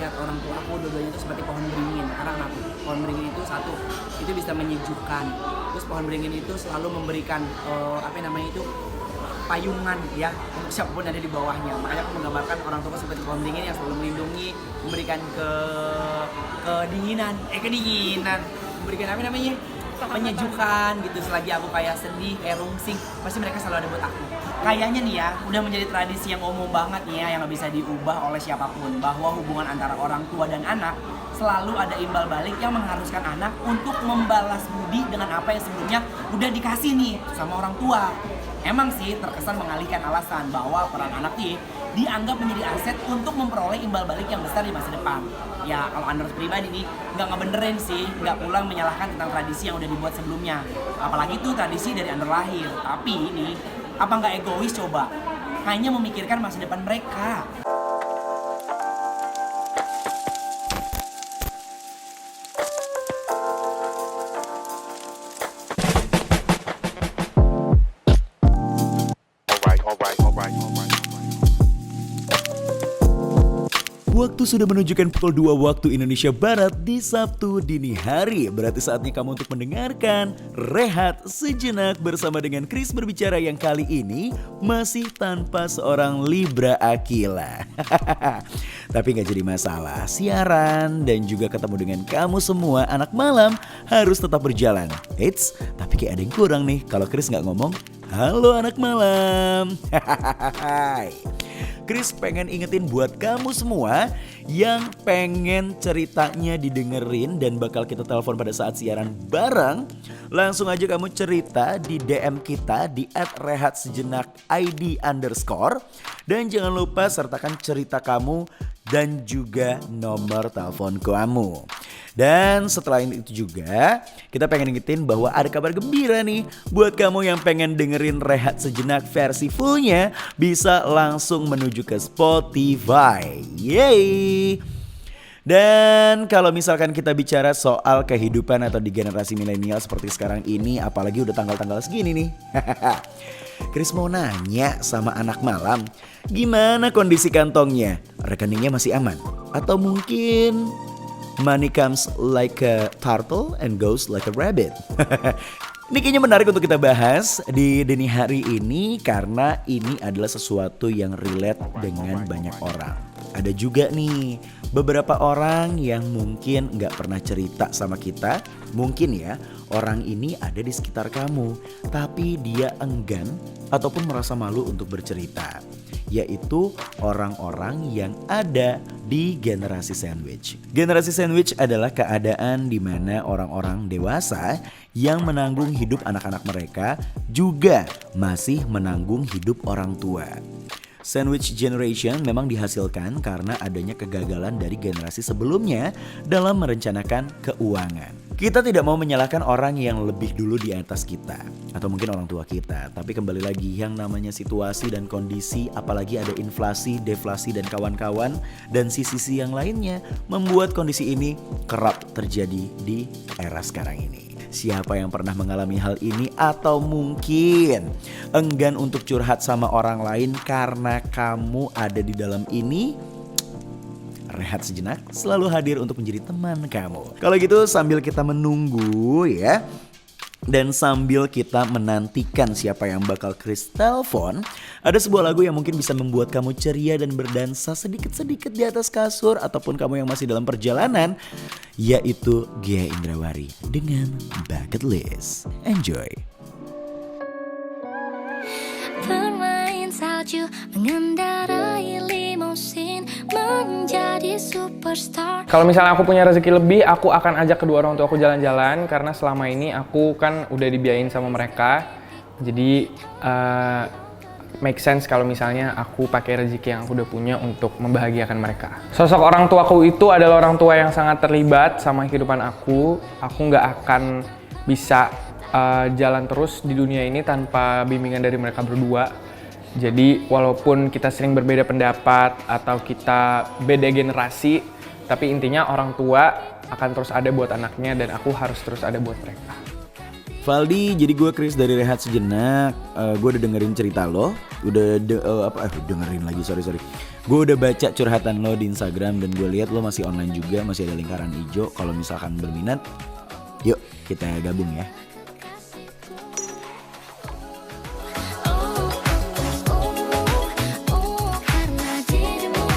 melihat orang tua aku dua-duanya itu seperti pohon beringin. Karena kenapa? Pohon beringin itu satu, itu bisa menyejukkan. Terus pohon beringin itu selalu memberikan payungan ya untuk siapapun ada di bawahnya. Makanya aku menggambarkan orang tua seperti pohon beringin yang selalu melindungi, memberikan kedinginan, memberikan penyejukan gitu. Selagi aku kayak sedih, kayak rungsing, pasti mereka selalu ada buat aku. Kayaknya nih ya, udah menjadi tradisi yang umum banget nih ya, yang gak bisa diubah oleh siapapun, bahwa hubungan antara orang tua dan anak selalu ada imbal balik yang mengharuskan anak untuk membalas budi dengan apa yang sebelumnya udah dikasih nih sama orang tua. Emang sih terkesan mengalihkan alasan bahwa peran anak nih dianggap menjadi aset untuk memperoleh imbal balik yang besar di masa depan. Ya kalau Anders pribadi nih nggak ngebenerin sih, nggak pulang menyalahkan tentang tradisi yang udah dibuat sebelumnya. Apalagi itu tradisi dari Under lahir. Tapi ini apa nggak egois coba? Hanya memikirkan masa depan mereka. Waktu sudah menunjukkan pukul 2 waktu Indonesia Barat di Sabtu dini hari. Berarti saatnya kamu untuk mendengarkan Rehat Sejenak bersama dengan Chris berbicara yang kali ini masih tanpa seorang Libra Akila. Tapi gak jadi masalah, siaran dan juga ketemu dengan kamu semua anak malam harus tetap berjalan. Eits, tapi kayak ada yang kurang nih kalau Chris gak ngomong, halo anak malam. Chris pengen ingetin buat kamu semua yang pengen ceritanya didengerin dan bakal kita telepon pada saat siaran bareng. Langsung aja kamu cerita di DM kita di @rehatsejenak_id_. Dan jangan lupa sertakan cerita kamu dan juga nomor telepon kamu. Dan setelah itu juga kita pengen ingetin bahwa ada kabar gembira nih. Buat kamu yang pengen dengerin Rehat Sejenak versi fullnya, bisa langsung menuju ke Spotify. Yeay! Dan kalau misalkan kita bicara soal kehidupan atau di generasi milenial seperti sekarang ini, apalagi udah tanggal-tanggal segini nih. Chris mau nanya sama anak malam, gimana kondisi kantongnya? Rekeningnya masih aman? Atau mungkin money comes like a turtle and goes like a rabbit? Ini kayaknya menarik untuk kita bahas di dini hari ini karena ini adalah sesuatu yang relate dengan banyak orang. Ada juga nih beberapa orang yang mungkin gak pernah cerita sama kita. Mungkin ya orang ini ada di sekitar kamu, tapi dia enggan ataupun merasa malu untuk bercerita. Yaitu orang-orang yang ada di generasi sandwich. Generasi sandwich adalah keadaan di mana orang-orang dewasa yang menanggung hidup anak-anak mereka juga masih menanggung hidup orang tua. Sandwich generation memang dihasilkan karena adanya kegagalan dari generasi sebelumnya dalam merencanakan keuangan. Kita tidak mau menyalahkan orang yang lebih dulu di atas kita atau mungkin orang tua kita. Tapi kembali lagi yang namanya situasi dan kondisi, apalagi ada inflasi, deflasi dan kawan-kawan dan sisi-sisi yang lainnya membuat kondisi ini kerap terjadi di era sekarang ini. Siapa yang pernah mengalami hal ini atau mungkin enggan untuk curhat sama orang lain karena kamu ada di dalam ini? Rehat Sejenak selalu hadir untuk menjadi teman kamu. Kalau gitu sambil kita menunggu ya, dan sambil kita menantikan siapa yang bakal Chris telepon, ada sebuah lagu yang mungkin bisa membuat kamu ceria dan berdansa sedikit-sedikit di atas kasur ataupun kamu yang masih dalam perjalanan, yaitu Gia Indrawari dengan Bucket List. Enjoy. Bermain salju, mengendarai limusin, menjadi superstar. Kalau misalnya aku punya rezeki lebih, aku akan ajak kedua orang tua aku jalan-jalan karena selama ini aku kan udah dibiayain sama mereka. Jadi make sense kalau misalnya aku pakai rezeki yang aku udah punya untuk membahagiakan mereka. Sosok orang tuaku itu adalah orang tua yang sangat terlibat sama kehidupan aku. Aku nggak akan bisa jalan terus di dunia ini tanpa bimbingan dari mereka berdua. Jadi walaupun kita sering berbeda pendapat atau kita beda generasi, tapi intinya orang tua akan terus ada buat anaknya dan aku harus terus ada buat mereka. Valdi, jadi gue Chris dari Rehat Sejenak. Gue udah dengerin cerita lo, udah dengerin lagi, sorry. Gue udah baca curhatan lo di Instagram dan gue lihat lo masih online juga, masih ada lingkaran hijau. Kalau misalkan berminat, yuk kita gabung ya. karena dirimu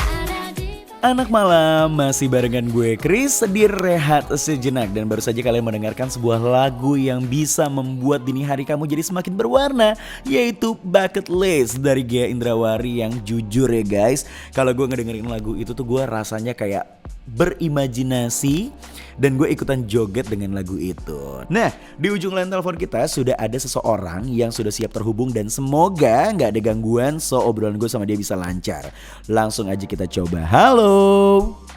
ada di Anak malam masih barengan gue Chris di Rehat Sejenak. Dan baru saja kalian mendengarkan sebuah lagu yang bisa membuat dini hari kamu jadi semakin berwarna, yaitu Bucket List dari Gia Indrawari. Yang jujur ya guys, kalau gue ngedengerin lagu itu tuh gue rasanya kayak berimajinasi dan gue ikutan joget dengan lagu itu. Nah, di ujung line telepon kita sudah ada seseorang yang sudah siap terhubung dan semoga nggak ada gangguan, so obrolan gue sama dia bisa lancar. Langsung aja kita coba. Halo.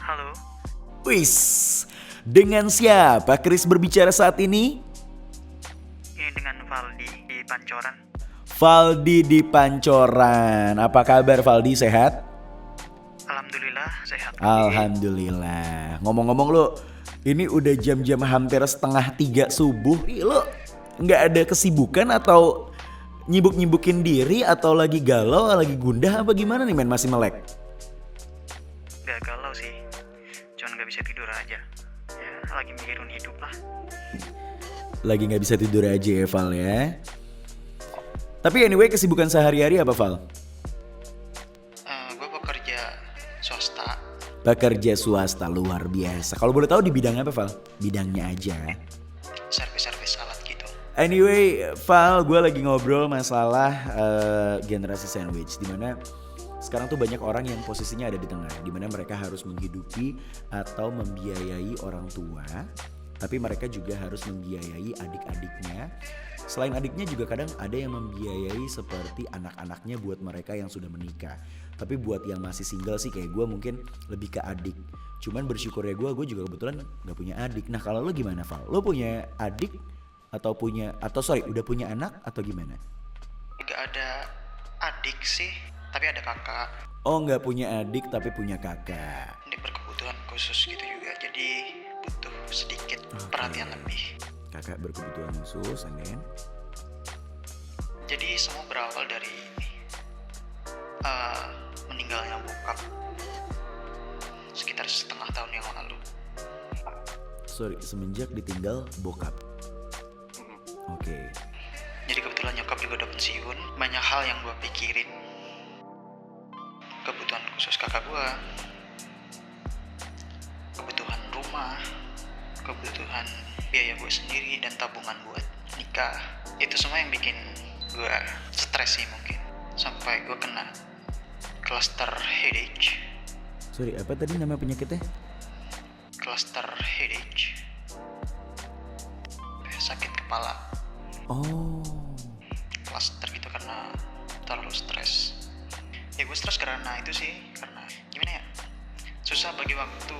Halo, Wis, dengan siapa Chris berbicara saat ini? ini dengan Valdi di Pancoran. Valdi di Pancoran. Apa kabar Valdi, sehat? Alhamdulillah sehat. Alhamdulillah. Ngomong-ngomong lu, ini udah jam-jam hampir 2:30 subuh. Lo nggak ada kesibukan atau nyibuk-nyibukin diri atau lagi galau, lagi gundah apa gimana nih men, masih melek? Gak galau sih, cuman gak bisa tidur aja. Ya, lagi mikirin hidup lah. Lagi nggak bisa tidur aja ya Val ya. Tapi anyway, kesibukan sehari-hari apa Val? Gue bekerja swasta, Pekerja swasta, luar biasa. Kalau boleh tahu di bidang apa Val? Bidangnya aja. servis-servis alat gitu. Anyway, Val, gue lagi ngobrol masalah generasi sandwich, dimana sekarang tuh banyak orang yang posisinya ada di tengah, dimana mereka harus menghidupi atau membiayai orang tua, tapi mereka juga harus membiayai adik-adiknya. Selain adiknya juga kadang ada yang membiayai seperti anak-anaknya buat mereka yang sudah menikah. Tapi buat yang masih single sih kayak gue mungkin lebih ke adik. Cuman bersyukur ya gue juga kebetulan gak punya adik. Nah kalau lo gimana Val? Lo punya adik atau udah punya anak atau gimana? Gak ada adik sih, tapi ada kakak. Oh nggak punya adik tapi punya kakak. Dia berkebutuhan khusus gitu juga, jadi butuh sedikit perhatian lebih. Kakak berkebutuhan khusus, and then? Jadi semua berawal dari meninggalnya bokap sekitar setengah tahun yang lalu. Sorry, semenjak ditinggal bokap. Oke. Jadi kebetulan nyokap juga udah pensiun. Banyak hal yang gue pikirin. Kebutuhan khusus kakak gue, kebutuhan rumah, kebutuhan biaya gue sendiri, dan tabungan buat nikah. Itu semua yang bikin gue stres sih mungkin. Sampai gue kena cluster headache. Sorry, apa tadi nama penyakitnya? Cluster headache. Sakit kepala. Oh. Cluster gitu karena terlalu stres. Ya gue stres karena itu sih, karena gimana ya, susah bagi waktu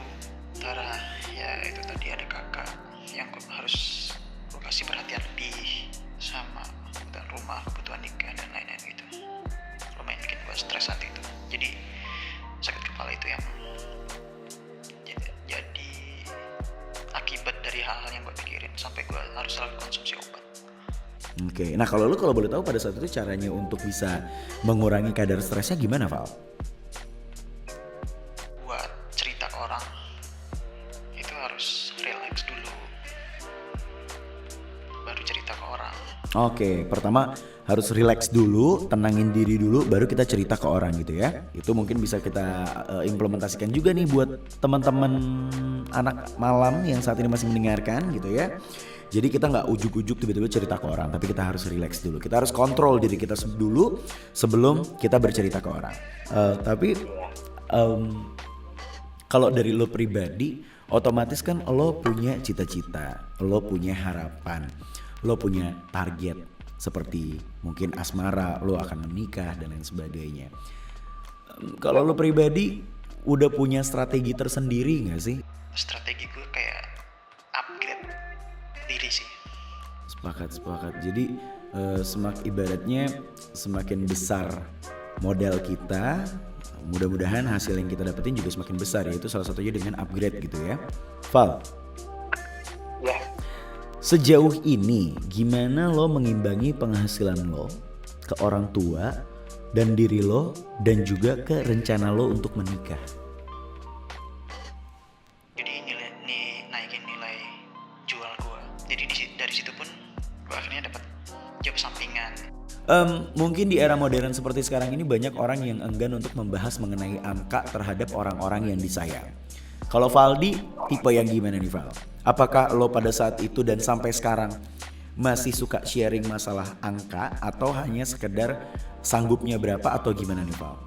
antara ya itu tadi ada kakak yang harus gue kasih perhatian lebih, sama kebutuhan rumah, kebutuhan nikah dan lain-lain gitu. Lumayan bikin gue stres saat itu. Jadi sakit kepala itu yang jadi akibat dari hal-hal yang gue pikirin sampai gue harus selalu konsumsi obat. Oke, nah kalau boleh tahu pada saat itu caranya untuk bisa mengurangi kadar stresnya gimana Val? Buat cerita ke orang itu harus relax dulu, baru cerita ke orang. Oke, pertama harus relax dulu, tenangin diri dulu, baru kita cerita ke orang gitu ya. Itu mungkin bisa kita implementasikan juga nih buat teman-teman anak malam yang saat ini masih mendengarkan gitu ya. Jadi kita nggak ujuk-ujuk tiba-tiba cerita ke orang, tapi kita harus relax dulu. Kita harus kontrol diri kita dulu sebelum kita bercerita ke orang. Tapi kalau dari lo pribadi, otomatis kan lo punya cita-cita, lo punya harapan, lo punya target seperti mungkin asmara, lo akan menikah dan lain sebagainya. Kalau lo pribadi udah punya strategi tersendiri nggak sih? Strategi gue kayak upgrade diri sih. Sepakat. Jadi ibaratnya semakin besar modal kita, mudah-mudahan hasil yang kita dapetin juga semakin besar, yaitu salah satunya dengan upgrade gitu ya. Val, Ya. sejauh ini gimana lo mengimbangi penghasilan lo ke orang tua dan diri lo dan juga ke rencana lo untuk menikah? Jadi naikin nilai jual gue. Jadi dari situ pun gue akhirnya dapat job sampingan. Mungkin di era modern seperti sekarang ini banyak orang yang enggan untuk membahas mengenai angka terhadap orang-orang yang disayang. Kalau Valdi tipe yang gimana nih Val? Apakah lo pada saat itu dan sampai sekarang masih suka sharing masalah angka atau hanya sekedar sanggupnya berapa atau gimana nih Val?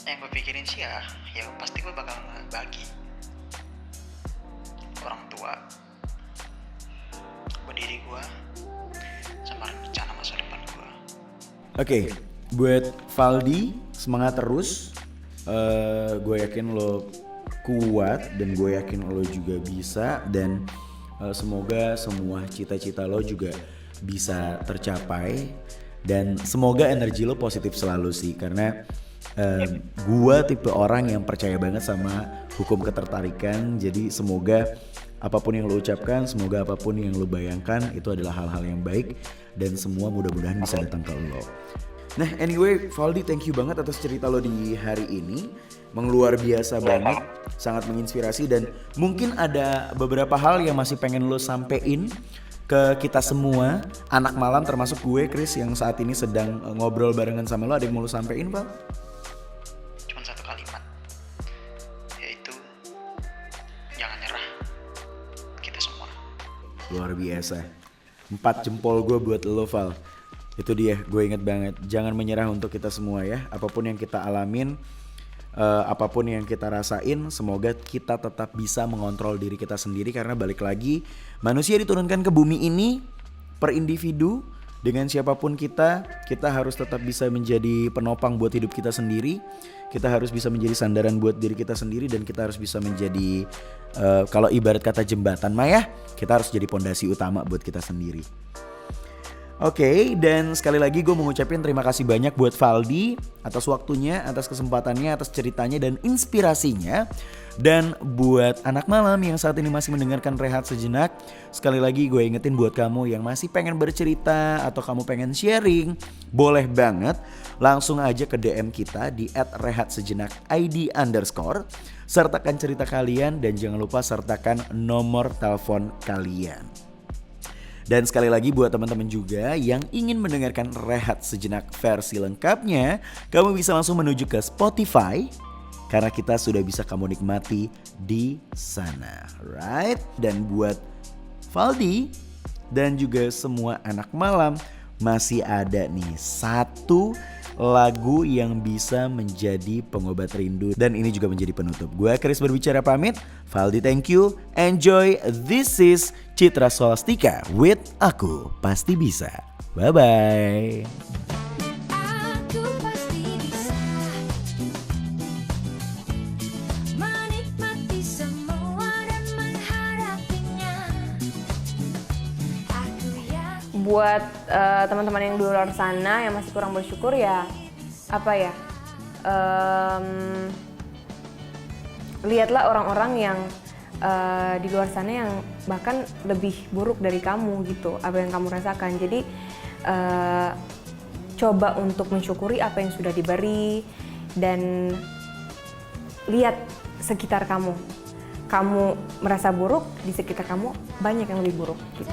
Yang gue pikirin sih ya pasti gue bakal bagi orang tua, buat diri gue, sama rencana masa depan gue. Oke, buat Valdi semangat terus. Gue yakin lo kuat dan gue yakin lo juga bisa dan semoga semua cita-cita lo juga bisa tercapai dan semoga energi lo positif selalu sih karena gue tipe orang yang percaya banget sama hukum ketertarikan. Jadi semoga apapun yang lo ucapkan, semoga apapun yang lo bayangkan itu adalah hal-hal yang baik dan semua mudah-mudahan bisa datang ke lo. Nah anyway Valdi, thank you banget atas cerita lo di hari ini. Luar biasa banget, sangat menginspirasi dan mungkin ada beberapa hal yang masih pengen lo sampein ke kita semua anak malam termasuk gue Chris yang saat ini sedang ngobrol barengan sama lo. Ada yang mau lo sampein Val? Cuman satu kalimat, yaitu jangan nyerah, kita semua. Luar biasa, 4 jempol gue buat lo Val. Itu dia, gue inget banget, jangan menyerah untuk kita semua ya. Apapun yang kita alamin, apapun yang kita rasain, semoga kita tetap bisa mengontrol diri kita sendiri. Karena balik lagi, manusia diturunkan ke bumi ini per individu. Dengan siapapun kita harus tetap bisa menjadi penopang buat hidup kita sendiri. Kita harus bisa menjadi sandaran buat diri kita sendiri. Dan kita harus bisa menjadi, kalau ibarat kata jembatan Maya, kita harus jadi pondasi utama buat kita sendiri. Oke, dan sekali lagi gue mau ngucapin terima kasih banyak buat Valdi atas waktunya, atas kesempatannya, atas ceritanya dan inspirasinya. Dan buat anak malam yang saat ini masih mendengarkan Rehat Sejenak, sekali lagi gue ingetin buat kamu yang masih pengen bercerita atau kamu pengen sharing, boleh banget langsung aja ke DM kita di @rehatsejenak_id_. Sertakan cerita kalian dan jangan lupa sertakan nomor telepon kalian. Dan sekali lagi buat teman-teman juga yang ingin mendengarkan Rehat Sejenak versi lengkapnya, kamu bisa langsung menuju ke Spotify karena kita sudah bisa kamu nikmati di sana, right? Dan buat Valdi dan juga semua anak malam, masih ada nih satu lagu yang bisa menjadi pengobat rindu dan ini juga menjadi penutup. Gue Chris berbicara pamit. Valdi thank you. Enjoy. This is Citra Solastika with Aku Pasti Bisa. Bye bye. Aku pasti bisa menikmati semua dan menghadapinya. Aku yakin. Buat teman-teman yang di luar sana yang masih kurang bersyukur ya lihatlah orang-orang yang di luar sana yang bahkan lebih buruk dari kamu gitu, apa yang kamu rasakan. Jadi coba untuk mensyukuri apa yang sudah diberi dan lihat sekitar kamu. Kamu merasa buruk, di sekitar kamu banyak yang lebih buruk gitu.